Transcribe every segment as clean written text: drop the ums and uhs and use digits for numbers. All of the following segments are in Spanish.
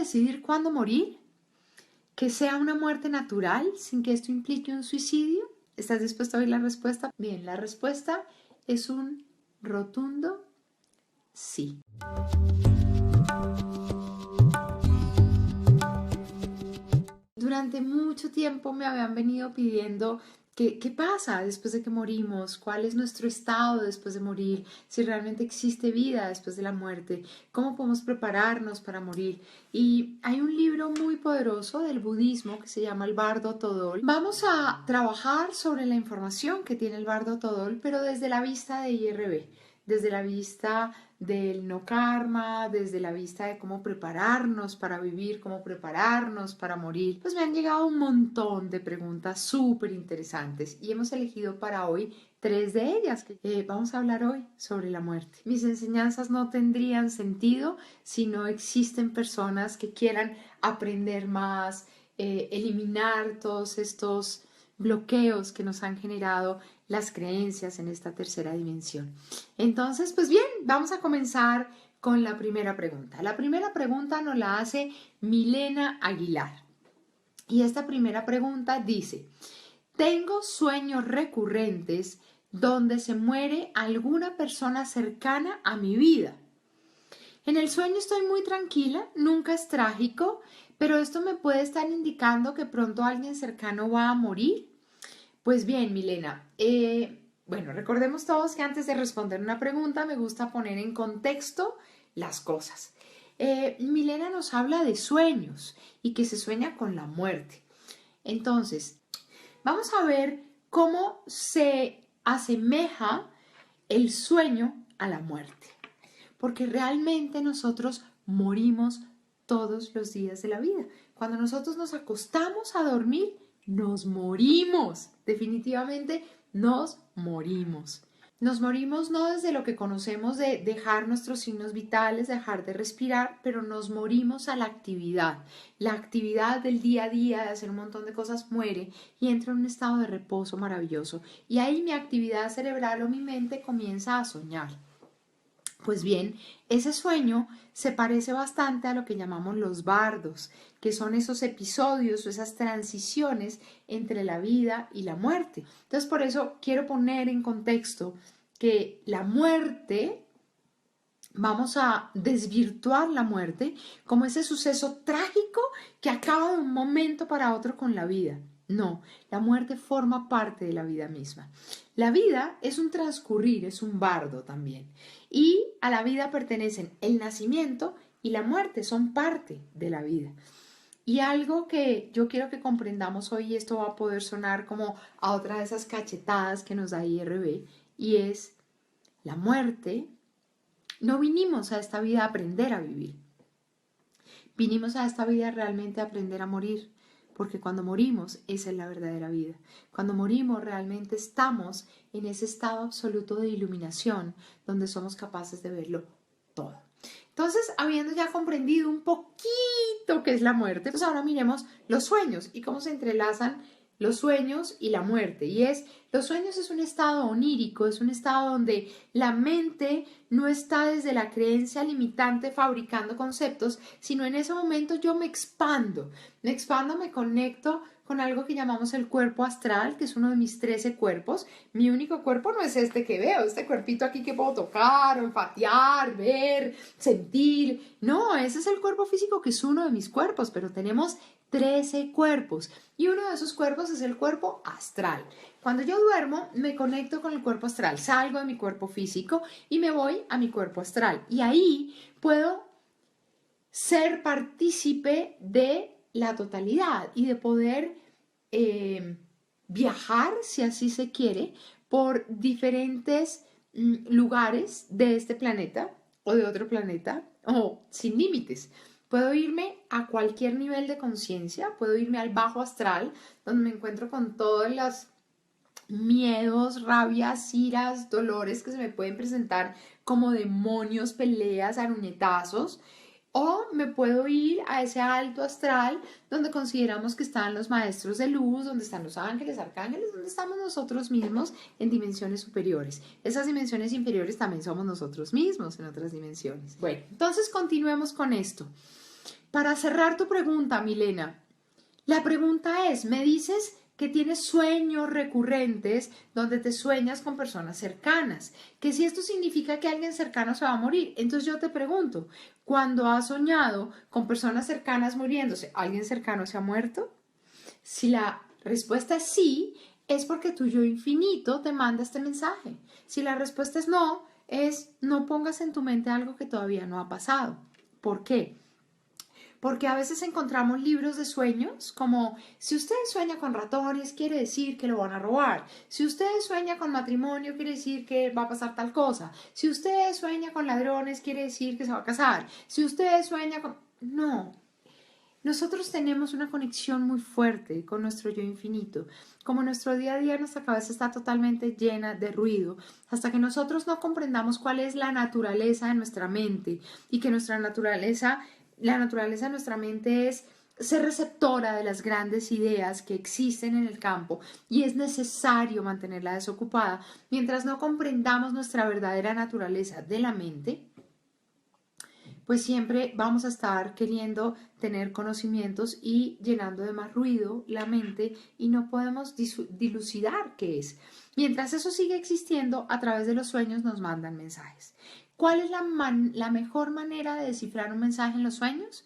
decidir cuándo morir? ¿Que sea una muerte natural sin que esto implique un suicidio? ¿Estás dispuesto a oír la respuesta? Bien, la respuesta es un rotundo sí. Durante mucho tiempo me habían venido pidiendo qué pasa después de que morimos, cuál es nuestro estado después de morir, si realmente existe vida después de la muerte, cómo podemos prepararnos para morir. Y hay un libro muy poderoso del budismo que se llama el Bardo Todol. Vamos a trabajar sobre la información que tiene el Bardo Todol, pero desde la vista de IRB, desde la vista del no karma, desde la vista de cómo prepararnos para vivir, cómo prepararnos para morir. Pues me han llegado un montón de preguntas súper interesantes y hemos elegido para hoy 3 de ellas. Vamos a hablar hoy sobre la muerte. Mis enseñanzas no tendrían sentido si no existen personas que quieran aprender más, eliminar todos estos bloqueos que nos han generado las creencias en esta tercera dimensión. Entonces, pues bien, vamos a comenzar con la primera pregunta. La primera pregunta nos la hace Milena Aguilar. Y esta primera pregunta dice: tengo sueños recurrentes donde se muere alguna persona cercana a mi vida. En el sueño estoy muy tranquila, nunca es trágico, pero esto me puede estar indicando que pronto alguien cercano va a morir. Pues bien, Milena, bueno, recordemos todos que antes de responder una pregunta me gusta poner en contexto las cosas. Milena nos habla de sueños y que se sueña con la muerte. Entonces, vamos a ver cómo se asemeja el sueño a la muerte. Porque realmente nosotros morimos todos los días de la vida. Cuando nosotros nos acostamos a dormir, nos morimos. Definitivamente nos morimos. Nos morimos no desde lo que conocemos de dejar nuestros signos vitales, dejar de respirar, pero nos morimos a la actividad. La actividad del día a día, de hacer un montón de cosas, muere y entra en un estado de reposo maravilloso. Y ahí mi actividad cerebral o mi mente comienza a soñar. Pues bien, ese sueño se parece bastante a lo que llamamos los bardos, que son esos episodios o esas transiciones entre la vida y la muerte. Entonces, por eso quiero poner en contexto que la muerte, vamos a desvirtuar la muerte como ese suceso trágico que acaba de un momento para otro con la vida. No, la muerte forma parte de la vida misma. La vida es un transcurrir, es un bardo también. Y a la vida pertenecen el nacimiento y la muerte, son parte de la vida. Y algo que yo quiero que comprendamos hoy, y esto va a poder sonar como a otra de esas cachetadas que nos da IRB, y es la muerte. No vinimos a esta vida a aprender a vivir. Vinimos a esta vida realmente a aprender a morir. Porque cuando morimos, esa es la verdadera vida. Cuando morimos, realmente estamos en ese estado absoluto de iluminación, donde somos capaces de verlo todo. Entonces, habiendo ya comprendido un poquito qué es la muerte, pues ahora miremos los sueños y cómo se entrelazan los sueños y la muerte. Los sueños es un estado onírico, es un estado donde la mente no está desde la creencia limitante fabricando conceptos, sino en ese momento yo me expando, me conecto con algo que llamamos el cuerpo astral, que es uno de mis 13 cuerpos. Mi único cuerpo no es este que veo, este cuerpito aquí que puedo tocar, olfatear, ver, sentir. No, ese es el cuerpo físico que es uno de mis cuerpos, pero tenemos 13 cuerpos y uno de esos cuerpos es el cuerpo astral. Cuando yo duermo me conecto con el cuerpo astral, salgo de mi cuerpo físico y me voy a mi cuerpo astral y ahí puedo ser partícipe de la totalidad y de poder viajar, si así se quiere, por diferentes lugares de este planeta o de otro planeta o sin límites. Puedo irme a cualquier nivel de conciencia, puedo irme al bajo astral, donde me encuentro con todos los miedos, rabias, iras, dolores que se me pueden presentar como demonios, peleas, aruñetazos. O me puedo ir a ese alto astral donde consideramos que están los maestros de luz, donde están los ángeles, arcángeles, donde estamos nosotros mismos en dimensiones superiores. Esas dimensiones inferiores también somos nosotros mismos en otras dimensiones. Bueno, entonces continuemos con esto. Para cerrar tu pregunta, Milena, la pregunta es, me dices que tienes sueños recurrentes donde te sueñas con personas cercanas, que si esto significa que alguien cercano se va a morir. Entonces yo te pregunto, cuando has soñado con personas cercanas muriéndose, ¿alguien cercano se ha muerto? Si la respuesta es sí, es porque tu yo infinito te manda este mensaje. Si la respuesta es no, es no pongas en tu mente algo que todavía no ha pasado. ¿Por qué? Porque a veces encontramos libros de sueños como si usted sueña con ratones quiere decir que lo van a robar, si usted sueña con matrimonio quiere decir que va a pasar tal cosa, si usted sueña con ladrones quiere decir que se va a casar, si usted sueña con... No, nosotros tenemos una conexión muy fuerte con nuestro yo infinito. Como nuestro día a día, nuestra cabeza está totalmente llena de ruido, hasta que nosotros no comprendamos cuál es la naturaleza de nuestra mente y que la naturaleza de nuestra mente es ser receptora de las grandes ideas que existen en el campo y es necesario mantenerla desocupada. Mientras no comprendamos nuestra verdadera naturaleza de la mente, pues siempre vamos a estar queriendo tener conocimientos y llenando de más ruido la mente y no podemos dilucidar qué es. Mientras eso sigue existiendo, a través de los sueños nos mandan mensajes. ¿Cuál es la mejor manera de descifrar un mensaje en los sueños?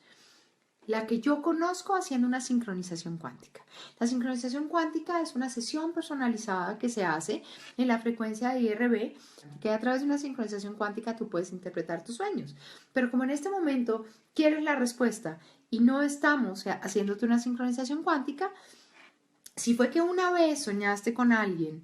La que yo conozco haciendo una sincronización cuántica. La sincronización cuántica es una sesión personalizada que se hace en la frecuencia de IRB, que a través de una sincronización cuántica tú puedes interpretar tus sueños. Pero como en este momento quieres la respuesta y no estamos haciéndote una sincronización cuántica, si fue que una vez soñaste con alguien,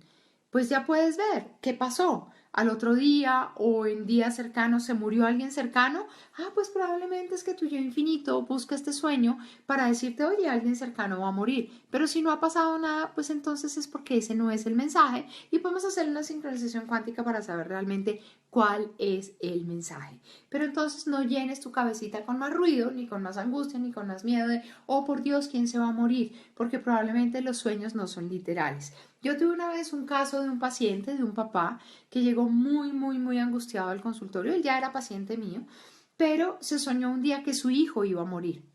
pues ya puedes ver qué pasó. Al otro día o en días cercanos se murió alguien cercano, pues probablemente es que tu yo infinito busca este sueño para decirte, oye, alguien cercano va a morir. Pero si no ha pasado nada, pues entonces es porque ese no es el mensaje y podemos hacer una sincronización cuántica para saber realmente cuál es el mensaje. Pero entonces no llenes tu cabecita con más ruido, ni con más angustia, ni con más miedo de, oh por Dios, ¿quién se va a morir? Porque probablemente los sueños no son literales. Yo tuve una vez un caso de un paciente, de un papá, que llegó muy angustiado al consultorio. Él ya era paciente mío, pero se soñó un día que su hijo iba a morir.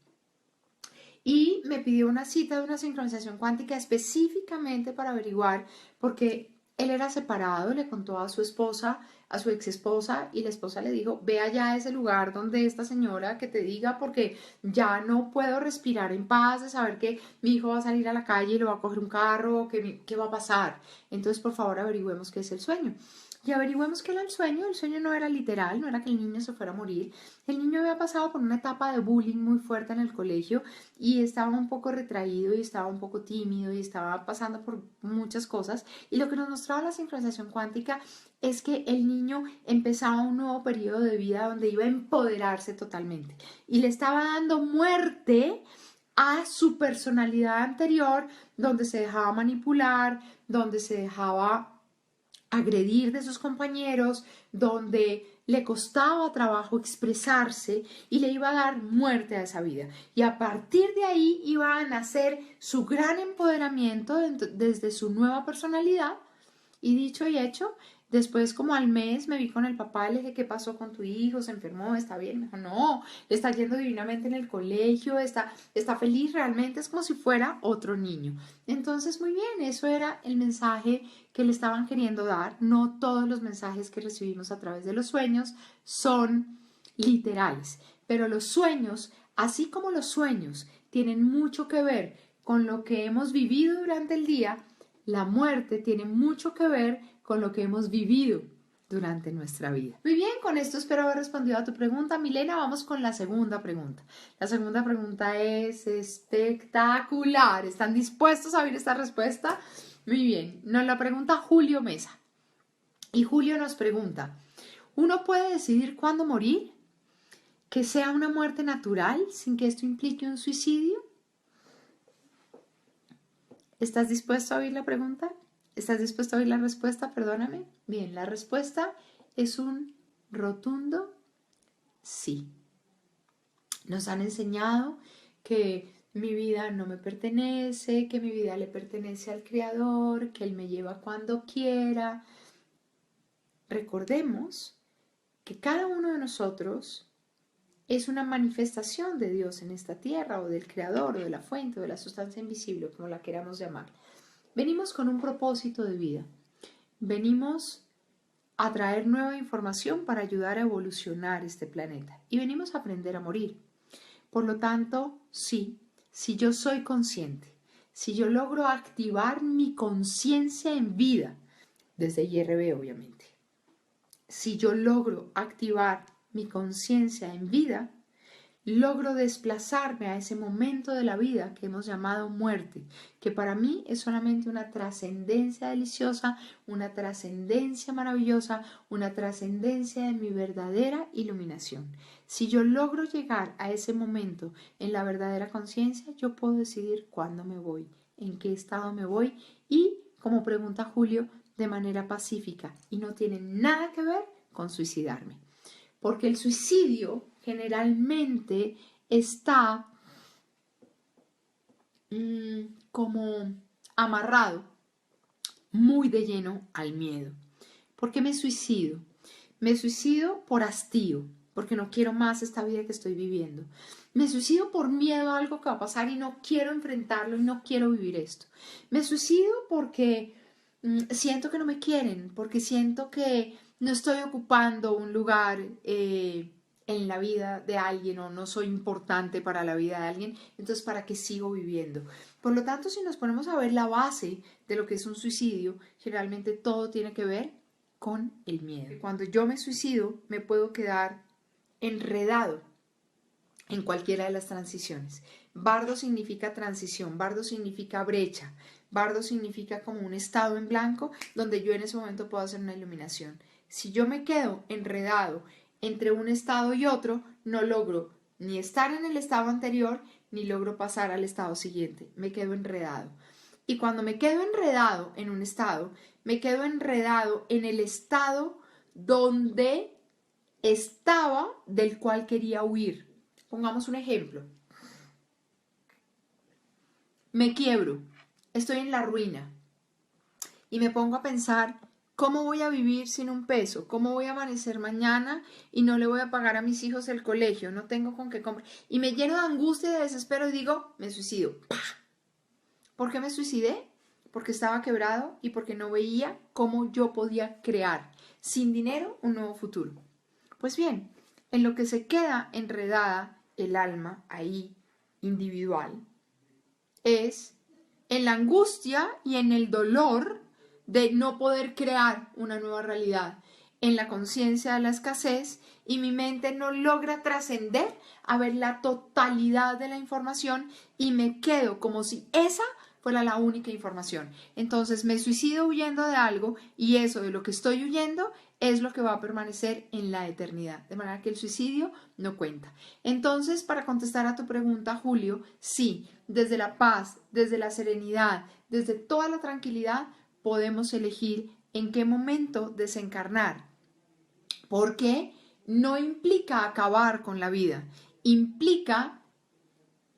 Y me pidió una cita de una sincronización cuántica específicamente para averiguar, porque él era separado, le contó a su esposa, a su ex esposa, y la esposa le dijo, ve allá a ese lugar donde esta señora que te diga, porque ya no puedo respirar en paz de saber que mi hijo va a salir a la calle y lo va a coger un carro, o que qué va a pasar. Entonces, por favor, averigüemos qué es el sueño. Y averigüemos qué era el sueño no era literal, no era que el niño se fuera a morir. El niño había pasado por una etapa de bullying muy fuerte en el colegio y estaba un poco retraído y estaba un poco tímido y estaba pasando por muchas cosas. Y lo que nos mostraba la sincronización cuántica es que el niño empezaba un nuevo periodo de vida donde iba a empoderarse totalmente y le estaba dando muerte a su personalidad anterior, donde se dejaba manipular, donde se dejaba agredir de sus compañeros, donde le costaba trabajo expresarse y le iba a dar muerte a esa vida. Y a partir de ahí iba a nacer su gran empoderamiento desde su nueva personalidad. Y dicho y hecho, después como al mes me vi con el papá y le dije, ¿qué pasó con tu hijo? ¿Se enfermó? ¿Está bien? Me dijo, no, le está yendo divinamente en el colegio, está feliz realmente, es como si fuera otro niño. Entonces, muy bien, eso era el mensaje que le estaban queriendo dar. No todos los mensajes que recibimos a través de los sueños son literales, pero los sueños, así como los sueños, tienen mucho que ver con lo que hemos vivido durante el día. La muerte tiene mucho que ver con lo que hemos vivido durante nuestra vida. Muy bien, con esto espero haber respondido a tu pregunta, Milena. Vamos con la segunda pregunta. La segunda pregunta es espectacular. ¿Están dispuestos a oír esta respuesta? Muy bien, nos la pregunta Julio Mesa. Y Julio nos pregunta, ¿uno puede decidir cuándo morir? ¿Que sea una muerte natural sin que esto implique un suicidio? ¿Estás dispuesto a oír la pregunta? ¿Estás dispuesto a oír la respuesta? Perdóname. Bien, la respuesta es un rotundo sí. Nos han enseñado que mi vida no me pertenece, que mi vida le pertenece al Creador, que Él me lleva cuando quiera. Recordemos que cada uno de nosotros es una manifestación de Dios en esta tierra, o del Creador, o de la fuente, o de la sustancia invisible, como la queramos llamar. Venimos con un propósito de vida. Venimos a traer nueva información para ayudar a evolucionar este planeta. Y venimos a aprender a morir. Por lo tanto, sí, si yo soy consciente, si yo logro activar mi conciencia en vida, desde IRB obviamente, si yo logro activar mi conciencia en vida, logro desplazarme a ese momento de la vida que hemos llamado muerte, que para mí es solamente una trascendencia deliciosa, una trascendencia maravillosa, una trascendencia de mi verdadera iluminación. Si yo logro llegar a ese momento en la verdadera conciencia, yo puedo decidir cuándo me voy, en qué estado me voy y, como pregunta Julio, de manera pacífica, y no tiene nada que ver con suicidarme. Porque el suicidio generalmente está como amarrado muy de lleno al miedo. ¿Por qué me suicido? Me suicido por hastío, porque no quiero más esta vida que estoy viviendo. Me suicido por miedo a algo que va a pasar y no quiero enfrentarlo y no quiero vivir esto. Me suicido porque siento que no me quieren, porque siento que no estoy ocupando un lugar en la vida de alguien, o no soy importante para la vida de alguien, entonces ¿para qué sigo viviendo? Por lo tanto, si nos ponemos a ver la base de lo que es un suicidio, generalmente todo tiene que ver con el miedo. Cuando yo me suicido, me puedo quedar enredado en cualquiera de las transiciones. Bardo significa transición, bardo significa brecha, bardo significa como un estado en blanco donde yo en ese momento puedo hacer una iluminación. Si yo me quedo enredado entre un estado y otro, no logro ni estar en el estado anterior ni logro pasar al estado siguiente. Me quedo enredado. Y cuando me quedo enredado en un estado, me quedo enredado en el estado donde estaba, del cual quería huir. Pongamos un ejemplo. Me quiebro, estoy en la ruina y me pongo a pensar, ¿cómo voy a vivir sin un peso? ¿Cómo voy a amanecer mañana y no le voy a pagar a mis hijos el colegio? No tengo con qué comprar. Y me lleno de angustia y de desespero y digo, me suicido. ¡Pah! ¿Por qué me suicidé? Porque estaba quebrado y porque no veía cómo yo podía crear sin dinero un nuevo futuro. Pues bien, en lo que se queda enredada el alma ahí, individual, es en la angustia y en el dolor de no poder crear una nueva realidad, en la conciencia de la escasez, y mi mente no logra trascender a ver la totalidad de la información y me quedo como si esa fuera la única información. Entonces me suicido huyendo de algo y eso de lo que estoy huyendo es lo que va a permanecer en la eternidad. De manera que el suicidio no cuenta. Entonces, para contestar a tu pregunta, Julio, sí, desde la paz, desde la serenidad, desde toda la tranquilidad, podemos elegir en qué momento desencarnar. Porque no implica acabar con la vida, implica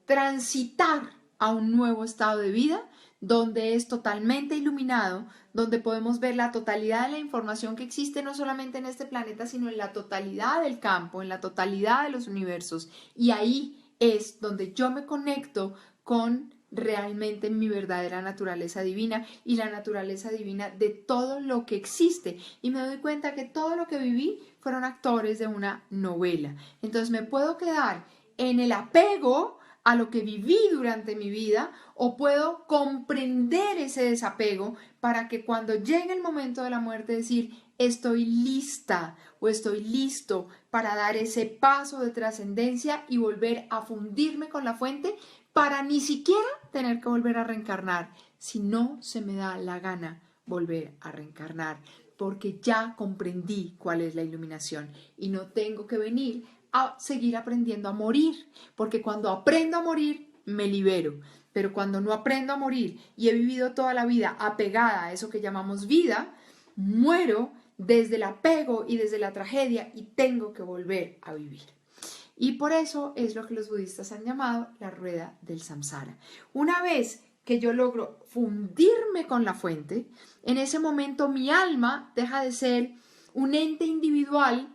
transitar a un nuevo estado de vida donde es totalmente iluminado, donde podemos ver la totalidad de la información que existe no solamente en este planeta, sino en la totalidad del campo, en la totalidad de los universos. Y ahí es donde yo me conecto con realmente mi verdadera naturaleza divina y la naturaleza divina de todo lo que existe. Y me doy cuenta que todo lo que viví fueron actores de una novela. Entonces me puedo quedar en el apego a lo que viví durante mi vida, o puedo comprender ese desapego para que cuando llegue el momento de la muerte decir, estoy lista o estoy listo para dar ese paso de trascendencia y volver a fundirme con la fuente para ni siquiera tener que volver a reencarnar, si no se me da la gana volver a reencarnar, porque ya comprendí cuál es la iluminación y no tengo que venir a seguir aprendiendo a morir, porque cuando aprendo a morir me libero, pero cuando no aprendo a morir y he vivido toda la vida apegada a eso que llamamos vida, muero desde el apego y desde la tragedia y tengo que volver a vivir. Y por eso es lo que los budistas han llamado la rueda del samsara. Una vez que yo logro fundirme con la fuente, en ese momento mi alma deja de ser un ente individual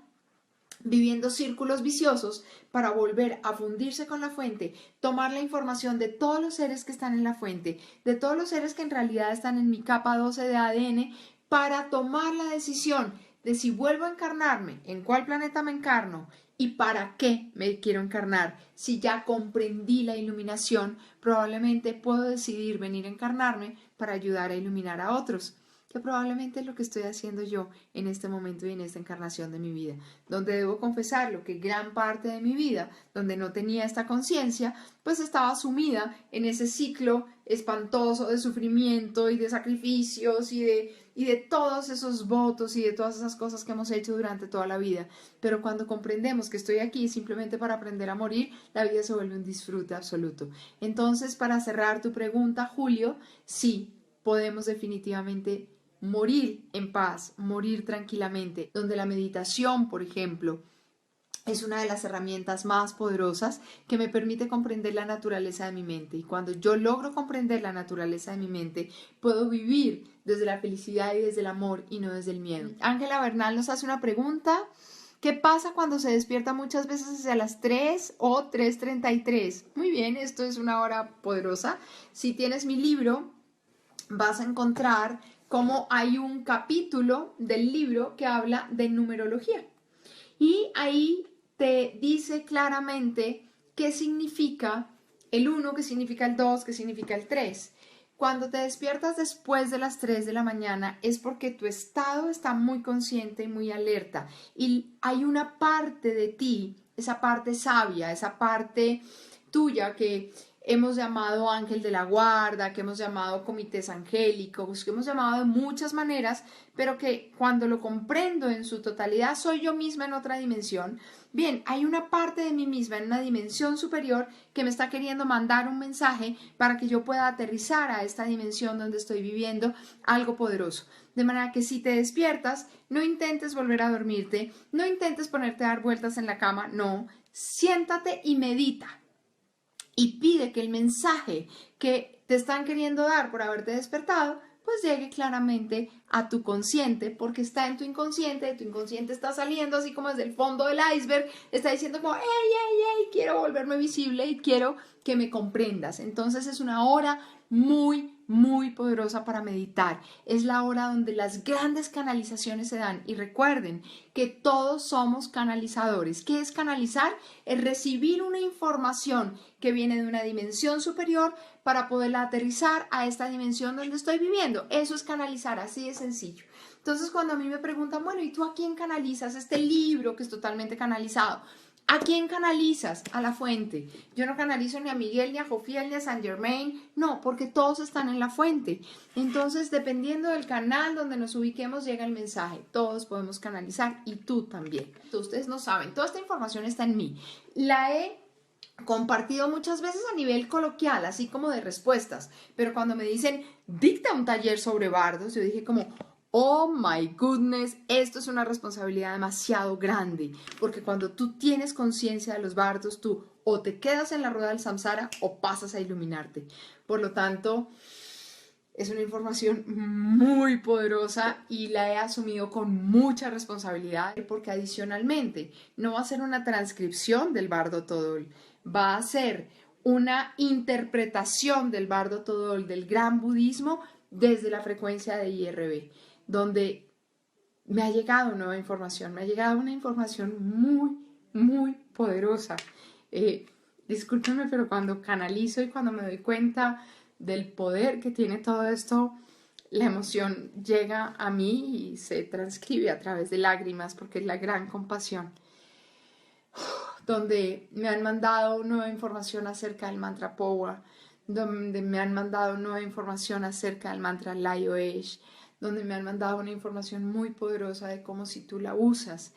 viviendo círculos viciosos para volver a fundirse con la fuente, tomar la información de todos los seres que están en la fuente, de todos los seres que en realidad están en mi capa 12 de ADN, para tomar la decisión de si vuelvo a encarnarme, en cuál planeta me encarno y para qué me quiero encarnar. Si ya comprendí la iluminación, probablemente puedo decidir venir a encarnarme para ayudar a iluminar a otros, que probablemente es lo que estoy haciendo yo en este momento y en esta encarnación de mi vida, donde debo confesarlo que gran parte de mi vida, donde no tenía esta conciencia, pues estaba sumida en ese ciclo espantoso de sufrimiento y de sacrificios y de todos esos votos y de todas esas cosas que hemos hecho durante toda la vida. Pero cuando comprendemos que estoy aquí simplemente para aprender a morir, la vida se vuelve un disfrute absoluto. Entonces, para cerrar tu pregunta, Julio, sí, podemos definitivamente morir en paz, morir tranquilamente, donde la meditación, por ejemplo, es una de las herramientas más poderosas que me permite comprender la naturaleza de mi mente. Y cuando yo logro comprender la naturaleza de mi mente, puedo vivir desde la felicidad y desde el amor y no desde el miedo. Ángela Bernal nos hace una pregunta. ¿Qué pasa cuando se despierta muchas veces hacia las 3 o 3:33? Muy bien, esto es una hora poderosa. Si tienes mi libro, vas a encontrar cómo hay un capítulo del libro que habla de numerología. Y ahí te dice claramente qué significa el 1, qué significa el 2, qué significa el 3. Cuando te despiertas después de las 3 de la mañana es porque tu estado está muy consciente y muy alerta. Y hay una parte de ti, esa parte sabia, esa parte tuya que hemos llamado ángel de la guarda, que hemos llamado comités angélicos, que hemos llamado de muchas maneras, pero que cuando lo comprendo en su totalidad soy yo misma en otra dimensión. Bien, hay una parte de mí misma en una dimensión superior que me está queriendo mandar un mensaje para que yo pueda aterrizar a esta dimensión donde estoy viviendo algo poderoso. De manera que si te despiertas, no intentes volver a dormirte, no intentes ponerte a dar vueltas en la cama, no, siéntate y medita. Y pide que el mensaje que te están queriendo dar por haberte despertado, pues llegue claramente a tu consciente, porque está en tu inconsciente está saliendo así como desde el fondo del iceberg, está diciendo como, hey, quiero volverme visible y quiero que me comprendas. Entonces es una hora muy poderosa para meditar. Es la hora donde las grandes canalizaciones se dan. Y recuerden que todos somos canalizadores. ¿Qué es canalizar? Es recibir una información que viene de una dimensión superior para poderla aterrizar a esta dimensión donde estoy viviendo. Eso es canalizar, así de sencillo. Entonces, cuando a mí me preguntan, bueno, ¿y tú a quién canalizas? Este libro que es totalmente canalizado. ¿A quién canalizas? A la fuente. Yo no canalizo ni a Miguel, ni a Jofiel, ni a Saint Germain. No, porque todos están en la fuente. Entonces, dependiendo del canal donde nos ubiquemos, llega el mensaje. Todos podemos canalizar y tú también. Entonces, ustedes no saben, toda esta información está en mí. La he compartido muchas veces a nivel coloquial, así como de respuestas. Pero cuando me dicen, dicta un taller sobre bardos, yo dije como, oh my goodness, esto es una responsabilidad demasiado grande, porque cuando tú tienes conciencia de los bardos, tú o te quedas en la rueda del samsara o pasas a iluminarte. Por lo tanto, es una información muy poderosa y la he asumido con mucha responsabilidad, porque adicionalmente no va a ser una transcripción del Bardo Todol, va a ser una interpretación del Bardo Todol, del gran budismo, desde la frecuencia de IRB, donde me ha llegado nueva información, me ha llegado una información muy poderosa. Discúlpenme, pero cuando canalizo y cuando me doy cuenta del poder que tiene todo esto, la emoción llega a mí y se transcribe a través de lágrimas, porque es la gran compasión. Donde me han mandado nueva información acerca del mantra Powa, donde me han mandado nueva información acerca del mantra Layo-Esh, donde me han mandado una información muy poderosa de cómo si tú la usas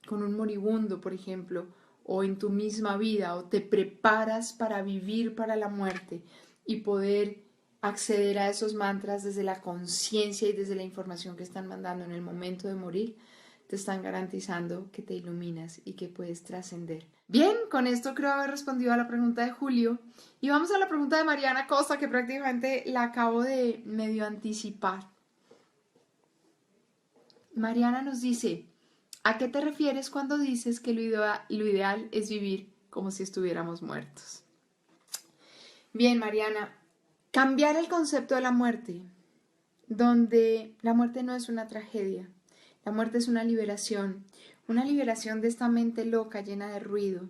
con un moribundo, por ejemplo, o en tu misma vida, o te preparas para vivir para la muerte y poder acceder a esos mantras desde la conciencia y desde la información que están mandando en el momento de morir, te están garantizando que te iluminas y que puedes trascender. Bien, con esto creo haber respondido a la pregunta de Julio. Y vamos a la pregunta de Mariana Costa, que prácticamente la acabo de medio anticipar. Mariana nos dice, ¿A qué te refieres cuando dices que lo ideal es vivir como si estuviéramos muertos? Bien, Mariana, cambiar el concepto de la muerte, donde la muerte no es una tragedia, la muerte es una liberación de esta mente loca llena de ruido,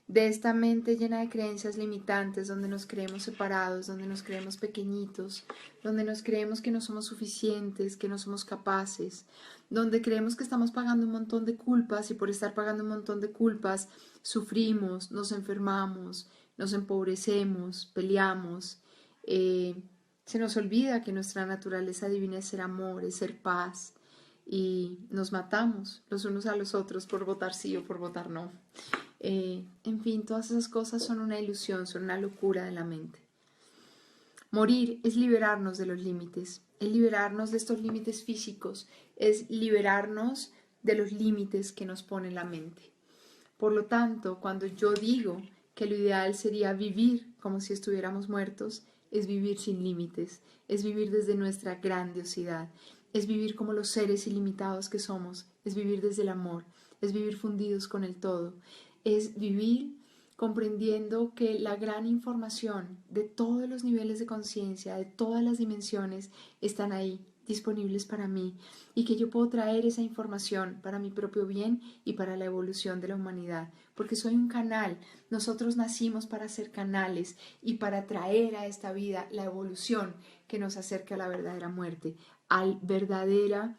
de esta mente llena de creencias limitantes, donde nos creemos separados, donde nos creemos pequeñitos, donde nos creemos que no somos suficientes, que no somos capaces, donde creemos que estamos pagando un montón de culpas y por estar pagando un montón de culpas sufrimos, nos enfermamos, nos empobrecemos, peleamos. Se nos olvida que nuestra naturaleza divina es ser amor, es ser paz y nos matamos los unos a los otros por votar sí o por votar no. En fin, todas esas cosas son una ilusión, son una locura de la mente. Morir es liberarnos de los límites, es liberarnos de estos límites físicos, es liberarnos de los límites que nos pone la mente. Por lo tanto, cuando yo digo que lo ideal sería vivir como si estuviéramos muertos, es vivir sin límites, es vivir desde nuestra grandiosidad, es vivir como los seres ilimitados que somos, es vivir desde el amor, es vivir fundidos con el todo, es vivir comprendiendo que la gran información de todos los niveles de conciencia, de todas las dimensiones, están ahí, disponibles para mí, y que yo puedo traer esa información para mi propio bien y para la evolución de la humanidad, porque soy un canal. Nosotros nacimos para ser canales y para traer a esta vida la evolución que nos acerca a la verdadera muerte, al verdadero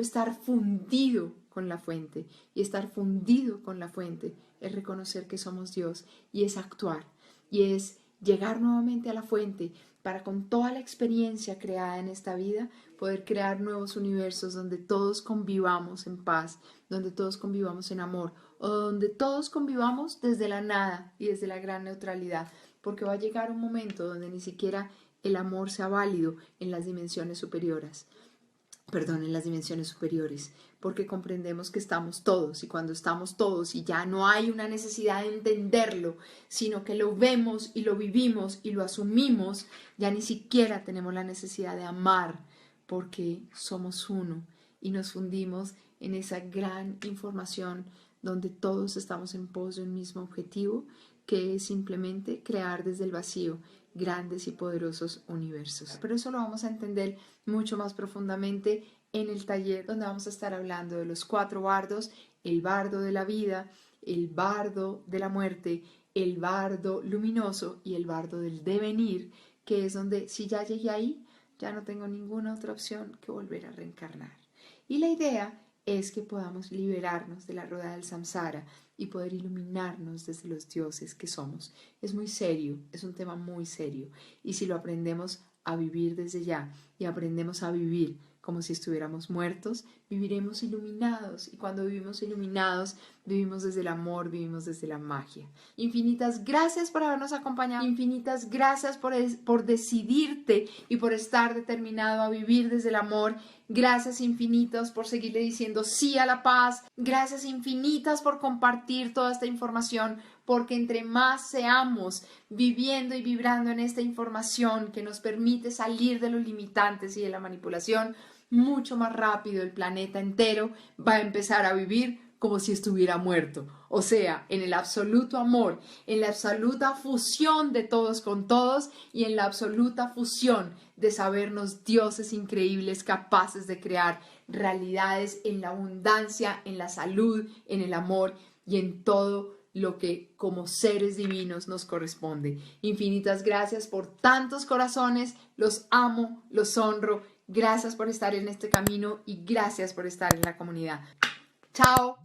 estar fundido con la fuente. Y estar fundido con la fuente es reconocer que somos Dios y es actuar y es llegar nuevamente a la fuente para, con toda la experiencia creada en esta vida, poder crear nuevos universos donde todos convivamos en paz, donde todos convivamos en amor, o donde todos convivamos desde la nada y desde la gran neutralidad, porque va a llegar un momento donde ni siquiera el amor sea válido en las dimensiones superiores. En las dimensiones superiores, porque comprendemos que estamos todos, y cuando estamos todos y ya no hay una necesidad de entenderlo, sino que lo vemos y lo vivimos y lo asumimos, ya ni siquiera tenemos la necesidad de amar, porque somos uno y nos fundimos en esa gran información donde todos estamos en pos de un mismo objetivo, que es simplemente crear desde el vacío grandes y poderosos universos. Pero eso lo vamos a entender mucho más profundamente en el taller, donde vamos a estar hablando de los 4 bardos: el bardo de la vida, el bardo de la muerte, el bardo luminoso y el bardo del devenir, que es donde, si ya llegué ahí, ya no tengo ninguna otra opción que volver a reencarnar. Y la idea es que podamos liberarnos de la rueda del samsara y poder iluminarnos desde los dioses que somos. Es muy serio, es un tema muy serio. Y si lo aprendemos a vivir desde ya y aprendemos a vivir como si estuviéramos muertos, viviremos iluminados. Y cuando vivimos iluminados, vivimos desde el amor, vivimos desde la magia. Infinitas gracias por habernos acompañado. Infinitas gracias por decidirte y por estar determinado a vivir desde el amor. Gracias infinitas por seguirle diciendo sí a la paz. Gracias infinitas por compartir toda esta información, porque entre más seamos viviendo y vibrando en esta información que nos permite salir de los limitantes y de la manipulación, mucho más rápido el planeta entero va a empezar a vivir como si estuviera muerto. O sea, en el absoluto amor, en la absoluta fusión de todos con todos y en la absoluta fusión de sabernos dioses increíbles capaces de crear realidades en la abundancia, en la salud, en el amor y en todo lo que como seres divinos nos corresponde. Infinitas gracias por tantos corazones, los amo, los honro. Gracias por estar en este camino y gracias por estar en la comunidad. ¡Chao!